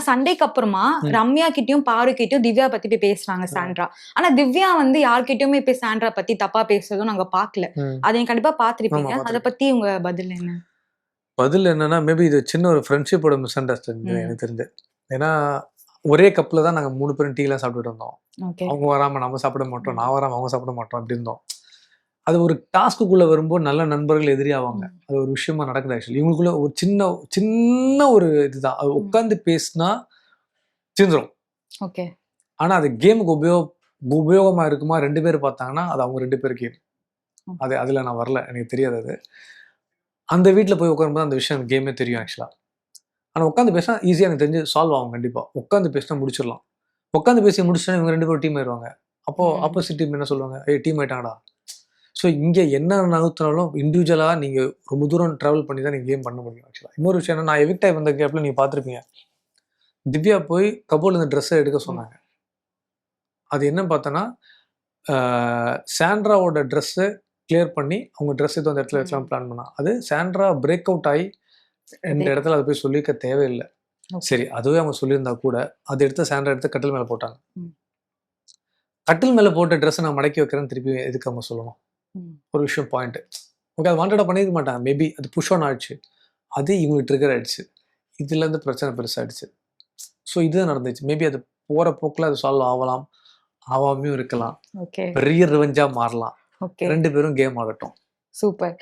சண்டைக்கு அப்புறமா ரம்யா கிட்டயும் பாரு கிட்டயும் திவ்யா பத்தி போய் பேசுறாங்க சாண்ட்ரா. ஆனா திவ்யா வந்து யார்கிட்டயுமே போய் சாண்ட்ரா பத்தி தப்பா பேசுறதும் நாங்க பாக்கல. அதை நீங்க கண்டிப்பா பாத்திருப்பீங்க. அதை பத்தி உங்க பதில் என்ன? பதில் என்னன்னா, மேபி இது சின்ன ஒரு ஃப்ரெண்ட்ஷிப்போட மிஸ் அண்டர்ஸ்டாண்டிங் எனக்கு தெரிஞ்சு. ஏன்னா ஒரே கப்ல தான் நாங்க 3 பேரும் டீ எல்லாம் சாப்பிட்டுட்டு இருந்தோம். அவங்க வராம நம்ம சாப்பிட மாட்டோம், நான் வராம அவங்க சாப்பிட மாட்டோம் அப்படி இருந்தோம். அது ஒரு டாஸ்க்குள்ள வரும்போது நல்ல நண்பர்கள் எதிரி ஆவாங்க. அது ஒரு விஷயமா நடக்குது ஆக்சுவலி. இவங்களுக்குள்ள ஒரு சின்ன ஒரு இதுதான். அது உட்கார்ந்து பேசினா தீர்ந்துரும். ஓகே. ஆனா அது கேமுக்கு உபயோகமா இருக்குமா 2 பேர் பார்த்தாங்கன்னா அது அவங்க 2 பேர் கேம். அதுல நான் வரல, எனக்கு தெரியாது அது. அந்த வீட்டில் போய் உட்காரும்போது அந்த விஷயம் கேமே தெரியும் ஆக்சுவலா. ஆனால் உட்காந்து பேசினா ஈஸியாக எனக்கு தெரிஞ்சு சால்வ் ஆகும். கண்டிப்பாக உட்காந்து பேசினா முடிச்சிடலாம். உட்காந்து பேசி முடிச்சுட்டா இவங்க 2 பேரும் டீம் ஆயிடுவாங்க. அப்போ ஆப்போசிட் டீம் என்ன சொல்லுவாங்க, டீம் ஆயிட்டாங்கடா. ஸோ இங்கே என்ன நகர்த்தினாலும் இண்டிவிஜுவலாக நீங்கள் ரொம்ப தூரம் ட்ராவல் பண்ணி தான் நீங்கள் கேம் பண்ண முடியும் ஆக்சுவலாக. இன்னொரு விஷயம் என்ன, நான் எவிக்ட் ஆகி வந்த கேப்பில் நீங்கள் பார்த்துருப்பீங்க, திவ்யா போய் கபோர்டில் இந்த ட்ரெஸ்ஸை எடுக்க சொன்னாங்க. அது என்னன்னு பார்த்தோன்னா, சாண்ட்ராவோட ட்ரெஸ்ஸை கிளியர் பண்ணி அவங்க ட்ரெஸ் எதுவும் அந்த இடத்துல வச்சலாம் பிளான் பண்ணா. அது சாண்ட்ரா பிரேக் அவுட் ஆகி இந்த இடத்துல அதை போய் சொல்லிக்க தேவையில்லை. சரி, அதுவே அவங்க சொல்லியிருந்தா கூட அதை எடுத்து சாண்ட்ரா எடுத்து கட்டில் மேலே போட்டாங்க. கட்டில் மேலே போட்ட ட்ரெஸ்ஸை நான் மடக்கி வைக்கிறேன்னு திருப்பி எதுக்கு அவங்க சொல்லணும்? ஒரு விஷயம் பாயிண்ட். ஓகே, அது வாண்டடாக பண்ணியிருக்க மாட்டாங்க. மேபி அது புஷ் ஆன் ஆயிடுச்சு. அது இவங்களுக்கு ட்ரிகர் ஆயிடுச்சு. இதுலேருந்து பிரச்சனை பெருசாகிடுச்சு. ஸோ இதுதான் நடந்துச்சு. மேபி அது போகிற போக்கில் அது சால்வ் ஆகலாம், ஆகாமையும் இருக்கலாம். பெரிய ரிவெஞ்சாக மாறலாம். 2 பேரும் கேம் ஆடட்டும். சூப்பர்.